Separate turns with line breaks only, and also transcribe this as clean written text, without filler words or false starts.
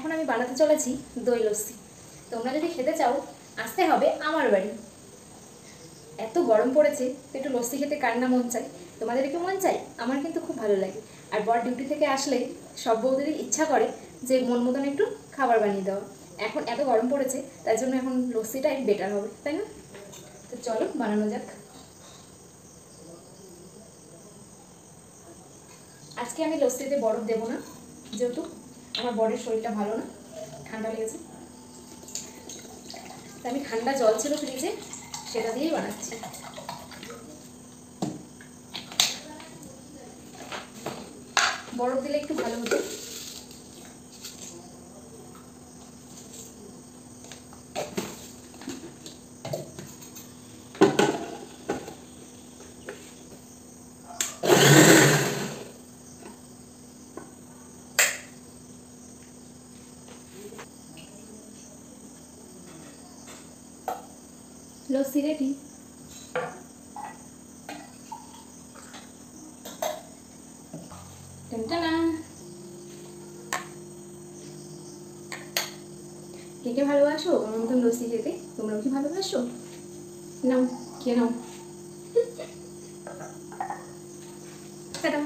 এখন আমি বানাতে চলেছি দই লস্যি। তোমরা যদি খেতে চাও আসতে হবে আমার বাড়ি। এত গরম পড়েছে, একটু লস্যি খেতে কার না মন চাই? তোমাদের কি মন চাই? আমার কিন্তু খুব ভালো লাগে। আর বর ডিউটি থেকে আসলে সব বউদেরই ইচ্ছা করে যে মন মতন একটু খাবার বানিয়ে দেওয়া। এখন এত গরম পড়েছে, তাই জন্য এখন লস্যিটাই বেটার হবে, তাই না? তো চলো বানানো যাক। আজকে আমি লস্যিতে বরফ দেবো না, যেহেতু আমার বরের শরীরটা ভালো না, ঠান্ডা লেগেছে। তাই আমি ঠান্ডা জল ছিল ফ্রিজে, সেটা দিয়েই বানাচ্ছি। বরফ দিলে একটু ভালো হতো। লস্যি রেডি। টানটানা। কে কে ভালোবাসো আমার মতন লস্যি খেতে? তোমরাও কি ভালোবাসো? নাও খেয়ে নাও। টাটা।